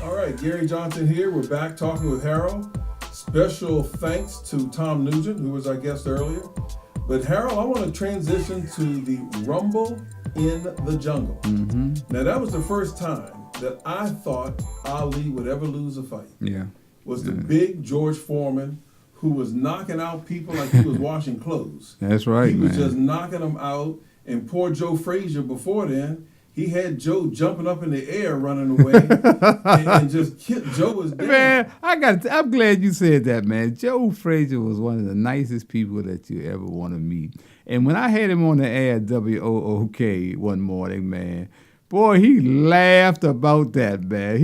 All right, Gary Johnson here. We're back talking with Harold. Special thanks to Tom Nugent, who was our guest earlier. But Harold, I want to transition to the Rumble in the Jungle. Now, that was the first time that I thought Ali would ever lose a fight. Yeah. Was the big George Foreman who was knocking out people like he was washing clothes. That's right, He was man. just knocking them out. And poor Joe Frazier before then, he had Joe jumping up in the air, running away, and just Joe was dead. Man, I'm glad you said that, man. Joe Frazier was one of the nicest people that you ever want to meet. And when I had him on the air at WOOK one morning, man, boy, he laughed about that, man.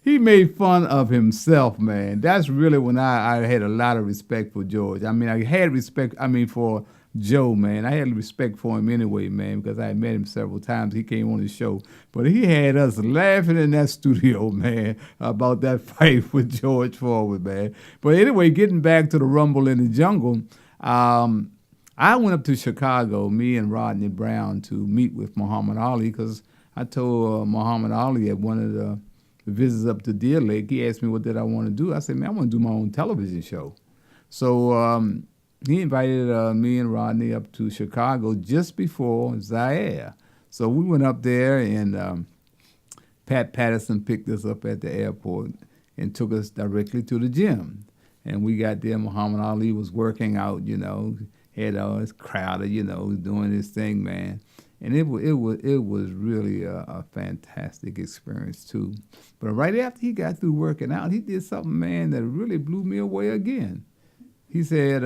He made fun of himself, man. That's really when I had a lot of respect for George. I mean, I had respect, for Joe, man. I had respect for him anyway, man, because I had met him several times. He came on the show. But he had us laughing in that studio, man, about that fight with George Foreman, man. But anyway, getting back to the Rumble in the Jungle, I went up to Chicago, me and Rodney Brown, to meet with Muhammad Ali, because I told Muhammad Ali at one of the visits up to Deer Lake, he asked me what did I want to do. I said, man, I want to do my own television show. So he invited me and Rodney up to Chicago just before Zaire. So we went up there, and Pat Patterson picked us up at the airport and took us directly to the gym. And we got there, Muhammad Ali was working out, had all his crowd, doing his thing, man. And it was really a fantastic experience, too. But right after he got through working out, he did something, man, that really blew me away again. He said,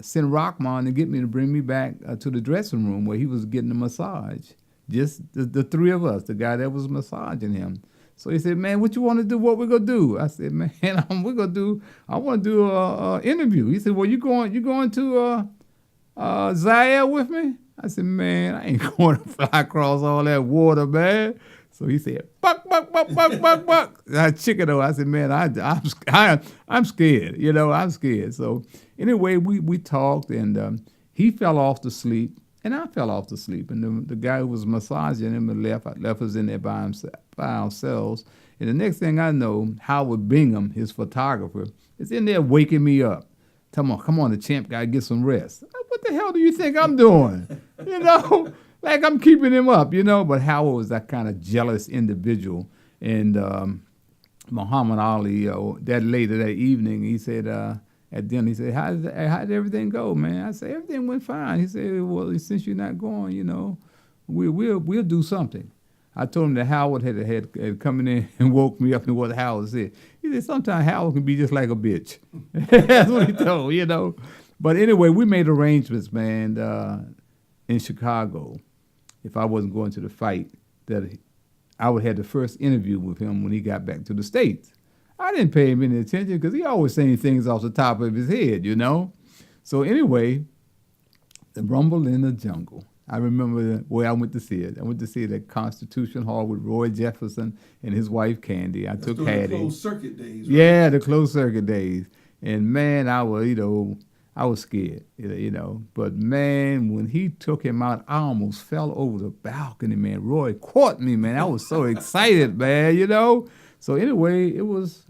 send Rockman to get me to bring me back to the dressing room where he was getting a massage. Just the three of us, the guy that was massaging him. So he said, man, what you want to do? What we going to do? I said, man, I want to do an interview. He said, well, you going to Zaire with me? I said, man, I ain't going to fly across all that water, man. So he said, buck, buck, buck, buck, buck, buck. I chicken though. I said, man, I'm scared. I'm scared. So anyway, we talked, and he fell off to sleep, and I fell off to sleep. And the guy who was massaging him left us in there by ourselves. And the next thing I know, Howard Bingham, his photographer, is in there waking me up. Come on, the champ got to get some rest. What the hell do you think I'm doing? Like I'm keeping him up, But Howard was that kind of jealous individual. And Muhammad Ali, that later that evening, he said, at dinner, he said, how did everything go, man? I said, everything went fine. He said, well, since you're not going, we'll do something. I told him that Howard had come in and woke me up, and what Howard said. He said, sometimes Howard can be just like a bitch. That's what he told, But anyway, we made arrangements, man, in Chicago. If I wasn't going to the fight, that I would have the first interview with him when he got back to the States. I didn't pay him any attention because he always saying things off the top of his head, So anyway, the Rumble in the Jungle. I remember where I went to see it. I went to see it at Constitution Hall with Roy Jefferson and his wife Candy. I took Hattie. The closed circuit days, right? Yeah, the closed circuit days. And man, I was scared, But man, when he took him out, I almost fell over the balcony, man. Roy caught me, man. I was so excited, man, So anyway, it was,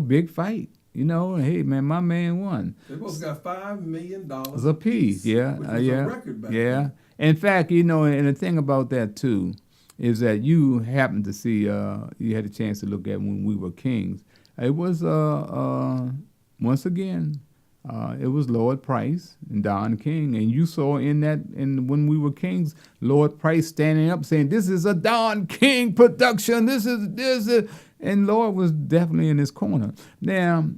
big fight. Hey, man, my man won. They both got $5 million apiece. Yeah, which was a record back then. In fact, and the thing about that, too, is that you happened to see, you had a chance to look at When We Were Kings. It was, once again, it was Lloyd Price and Don King, and you saw in When We Were Kings, Lloyd Price standing up saying, "This is a Don King production. This is," and Lloyd was definitely in his corner. Now,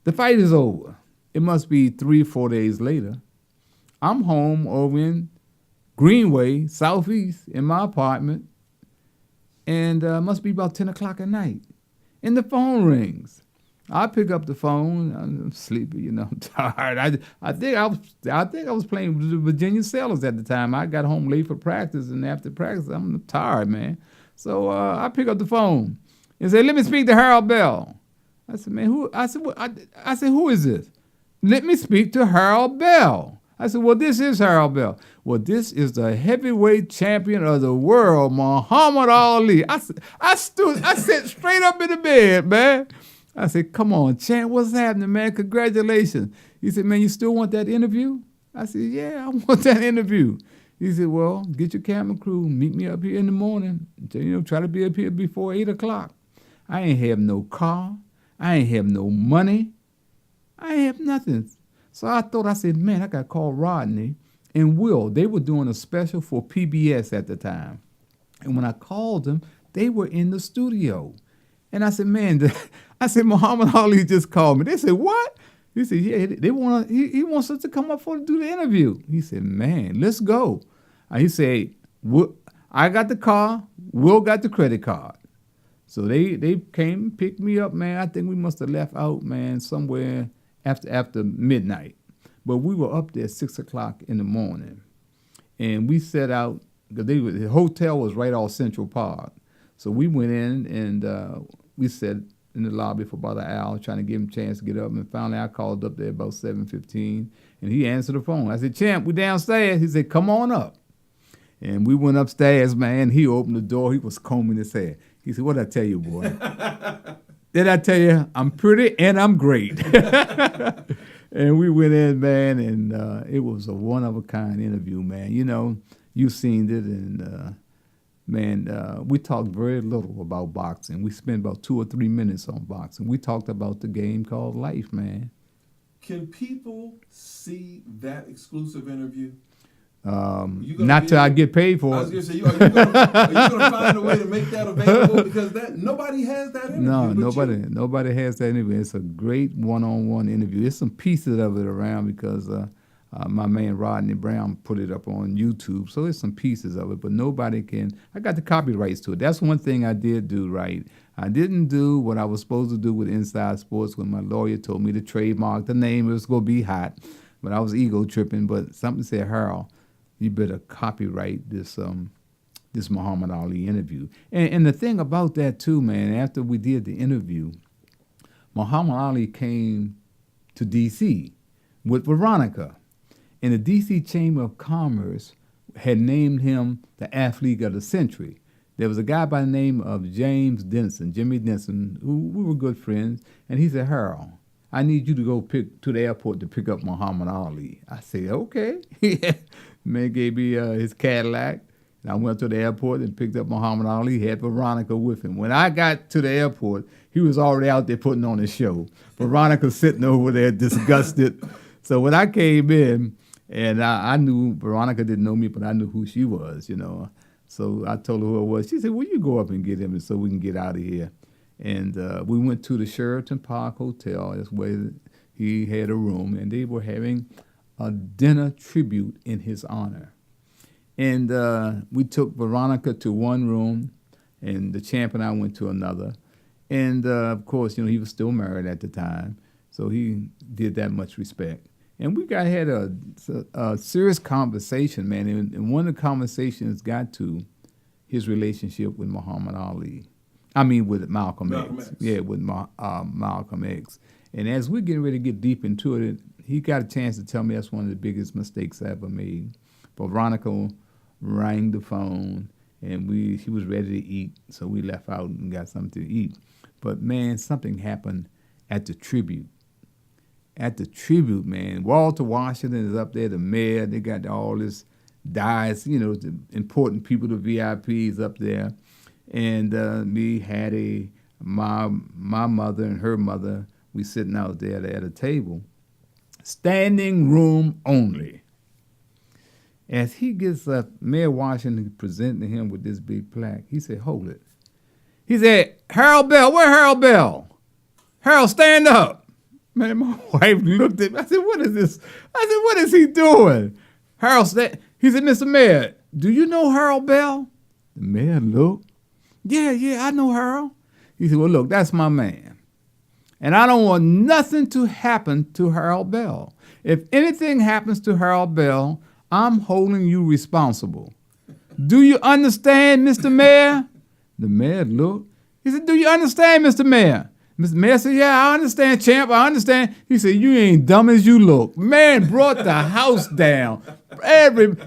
the fight is over. It must be 3 or 4 days later. I'm home over in Greenway, Southeast, in my apartment, and it must be about 10 o'clock at night, and the phone rings. I pick up the phone. I'm sleepy, I'm tired. I think I was playing with the Virginia Sailors at the time. I got home late for practice, and after practice, I'm tired, man. So I pick up the phone and say, "Let me speak to Harold Bell." I said, "Man, who?" I said, "Who is this?" "Let me speak to Harold Bell." I said, well, this is Harold Bell. Well, this is the heavyweight champion of the world, Muhammad Ali. I sat straight up in the bed, man. I said, come on, champ, what's happening, man? Congratulations. He said, man, you still want that interview? I said, yeah, I want that interview. He said, well, get your camera crew, meet me up here in the morning. Try to be up here before 8 o'clock. I ain't have no car. I ain't have no money. I ain't have nothing. So I said, man, I got to call Rodney and Will. They were doing a special for PBS at the time. And when I called them, they were in the studio. And I said, man, Muhammad Ali just called me. They said, what? He said, yeah, he wants us to come up to do the interview. He said, man, let's go. He said, I got the car, Will got the credit card. So they came and picked me up, man. I think we must have left out, man, somewhere after midnight. But we were up there at 6 o'clock in the morning. And we set out, because the hotel was right off Central Park. So we went in and we sat in the lobby for about an hour trying to give him a chance to get up. And finally I called up there about 7:15 and he answered the phone. I said, champ, we downstairs. He said, come on up. And we went upstairs, man. He opened the door. He was combing his hair. He said, what'd I tell you, boy? Did I tell you I'm pretty and I'm great? And we went in, man, and it was a one-of-a-kind interview, man. You've seen it, and, man, we talked very little about boxing. We spent about 2 or 3 minutes on boxing. We talked about the game called life, man. Can people see that exclusive interview? Not till I get paid for it. I was going to say, are you going to find a way to make that available? Because nobody has that interview. No, nobody has that interview. It's a great one-on-one interview. There's some pieces of it around because my man Rodney Brown put it up on YouTube. So there's some pieces of it, but nobody can. I got the copyrights to it. That's one thing I did do right. I didn't do what I was supposed to do with Inside Sports when my lawyer told me to trademark the name. It was going to be hot, but I was ego tripping. But something said, Harold, you better copyright this Muhammad Ali interview. And the thing about that too, man, after we did the interview, Muhammad Ali came to D.C. with Veronica. And the D.C. Chamber of Commerce had named him the athlete of the century. There was a guy by the name of James Denson, Jimmy Denson, who we were good friends, and he said, Harold, I need you to go to the airport to pick up Muhammad Ali. I said, okay. Man gave me his Cadillac, and I went to the airport and picked up Muhammad Ali. He had Veronica with him. When I got to the airport, he was already out there putting on his show. Veronica sitting over there disgusted. So when I came in, and I knew Veronica didn't know me, but I knew who she was, So I told her who it was. She said, well, you go up and get him so we can get out of here. And we went to the Sheraton Park Hotel. That's where he had a room, and they were having a dinner tribute in his honor. And we took Veronica to one room, and the champ and I went to another. And, of course, he was still married at the time, so he did that much respect. And we had a serious conversation, man, and one of the conversations got to his relationship with Muhammad Ali. I mean, with Malcolm X. Yeah, with Malcolm X. And as we're getting ready to get deep into it, he got a chance to tell me that's one of the biggest mistakes I ever made. But Veronica rang the phone, and she was ready to eat, so we left out and got something to eat. But, man, something happened at the tribute. At the tribute, man, Walter Washington is up there, the mayor. They got all this dice, the important people, the VIPs up there. And me, Hattie, my mother and her mother, we sitting out there at a table. Standing room only. As he gets up, Mayor Washington presenting him with this big plaque. He said, hold it. He said, Harold Bell, where Harold Bell? Harold, stand up. Man, my wife looked at me. I said, what is this? I said, what is he doing? Harold said, he said, Mr. Mayor, do you know Harold Bell? The mayor looked. Yeah, I know Harold. He said, well, look, that's my man. And I don't want nothing to happen to Harold Bell. If anything happens to Harold Bell, I'm holding you responsible. Do you understand, Mr. Mayor? The mayor looked. He said, do you understand, Mr. Mayor? Mr. Mayor said, yeah, I understand, champ, I understand. He said, you ain't dumb as you look. Man, brought the house down.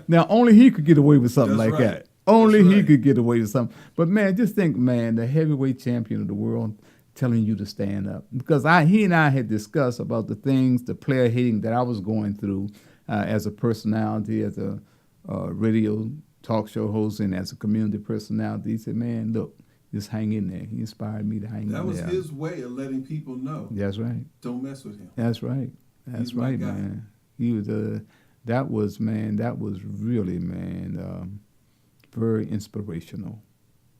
Now, only he could get away with something That's like right. that. Only he right. could get away with something. But, man, just think, man, the heavyweight champion of the world telling you to stand up. Because he and I had discussed about the things, the player hating that I was going through as a personality, as a radio talk show host, and as a community personality. He said, man, look, just hang in there. He inspired me to hang in there. That was his way of letting people know. That's right. Don't mess with him. That's right. That's He's my right, guy. man. He was that was really, man, very inspirational.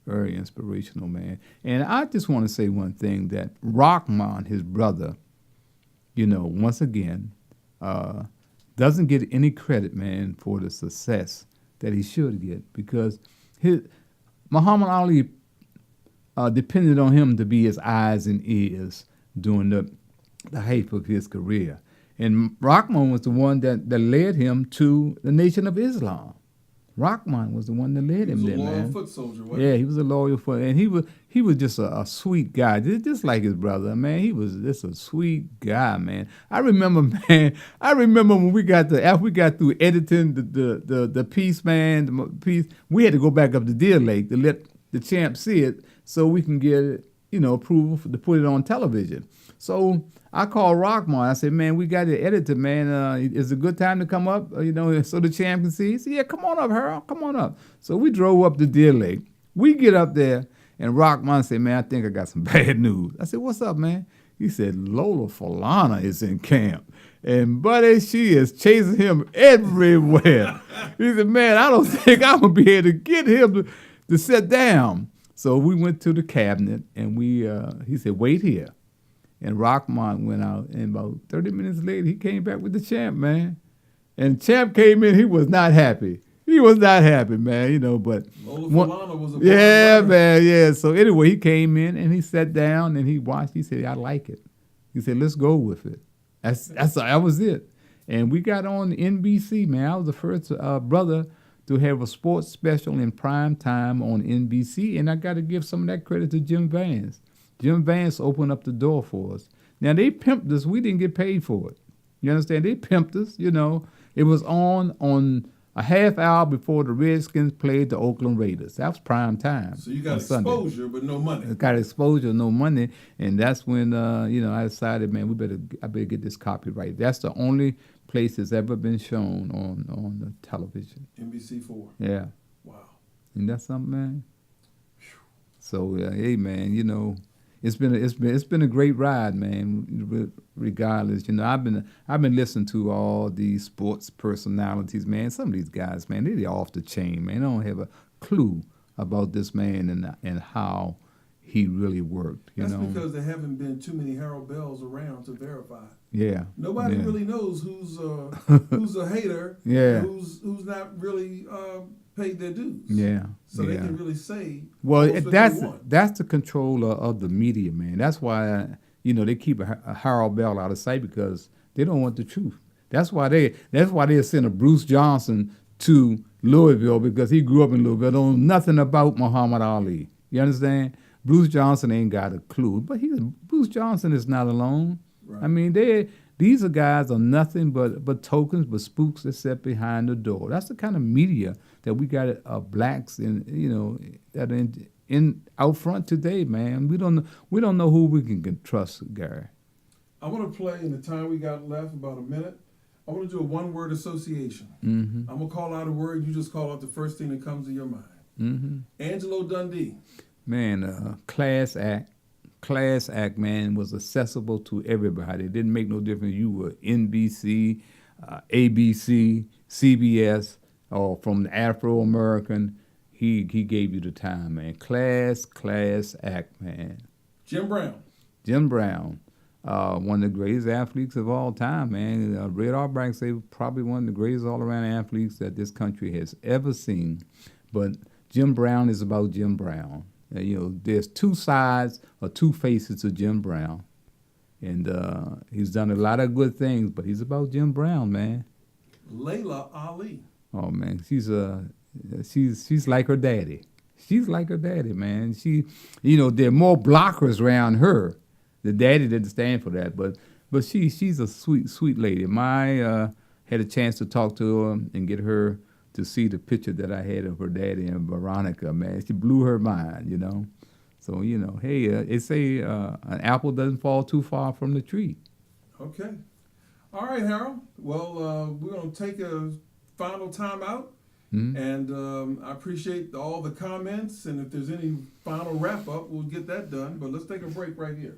Very inspirational, man. And I just want to say one thing, that Rockman, his brother, once again, doesn't get any credit, man, for the success that he should get, because Muhammad Ali depended on him to be his eyes and ears during the height of his career. And Rahman was the one that led him to the Nation of Islam. Rahman was the one that led him there, man. He was a loyal foot soldier, wasn't Yeah, he was a loyal foot, and he was just a sweet guy, just like his brother, man. He was just a sweet guy, man. I remember, man. When after we got through editing the piece, man, the piece, we had to go back up to Deer Lake to let the champ see it, so we can get approval to put it on television. So I called Rockman. I said, man, we got to edit it, man. Is it a good time to come up, so the champ can see? He said, yeah, come on up, Harold. Come on up. So we drove up to Deer Lake. We get up there, and Rockman said, man, I think I got some bad news. I said, what's up, man? He said, Lola Falana is in camp. And, buddy, she is chasing him everywhere. He said, man, I don't think I'm going to be able to get him to sit down. So we went to the cabinet, and he said, wait here. And Rockman went out, and about 30 minutes later, he came back with the champ, man. And the champ came in, he was not happy. He was not happy, man, but... Lola Falana was a yeah, runner. man, yeah. So anyway, he came in, and he sat down, and he watched. He said, I like it. He said, let's go with it. That was it. And we got on NBC, man. I was the first brother to have a sports special in prime time on NBC, and I got to give some of that credit to Jim Vance. Jim Vance opened up the door for us. Now, they pimped us. We didn't get paid for it. You understand? They pimped us, It was on a half hour before the Redskins played the Oakland Raiders. That was prime time. So you got on Sunday. exposure, but no money. I got exposure, no money. And that's when, I decided, man, I better get this copyright. That's the only place it's ever been shown on the television. NBC4. Yeah. Wow. Isn't that something, man? So, hey, man, it's been a great ride, man. Regardless, I've been listening to all these sports personalities, man. Some of these guys, man, they're off the chain, man. They don't have a clue about this man and how he really worked. That's because there haven't been too many Harold Bells around to verify. Yeah. Nobody yeah. really knows who's a hater. Yeah. And who's not really paid their dues. Yeah. So yeah. they can really say. Well, what they want. that's the control of the media, man. That's why they keep a Harold Bell out of sight, because they don't want the truth. That's why they sent a Bruce Johnson to Louisville, because he grew up in Louisville, don't know nothing about Muhammad Ali. You understand? Bruce Johnson ain't got a clue, but Bruce Johnson is not alone. Right. I mean, these guys are nothing but tokens, but spooks that sit behind the door. That's the kind of media that we got blacks in, that are in out front today, man. We don't know who we can trust, Gary. I want to play in the time we got left, about a minute. I want to do a one-word association. Mm-hmm. I'm gonna call out a word. You just call out the first thing that comes to your mind. Mm-hmm. Angelo Dundee. Man, class act, man, was accessible to everybody. It didn't make no difference. You were NBC, ABC, CBS, or from the Afro-American. He gave you the time, man. Class act, man. Jim Brown. One of the greatest athletes of all time, man. Red Auerbach say probably one of the greatest all-around athletes that this country has ever seen. But Jim Brown is about Jim Brown. There's two sides or two faces of Jim Brown. And he's done a lot of good things, but he's about Jim Brown, man. Layla Ali. Oh, man, she's like her daddy. She's like her daddy, man. There are more blockers around her The daddy didn't stand for that, but she's a sweet lady. My had a chance to talk to her and get her to see the picture that I had of her daddy and Veronica. Man, she blew her mind, you know. So hey, it's an apple doesn't fall too far from the tree. Okay. All right, Harold. Well, we're going to take a final time out. Mhm. And I appreciate all the comments. And if there's any final wrap up, we'll get that done. But let's take a break right here.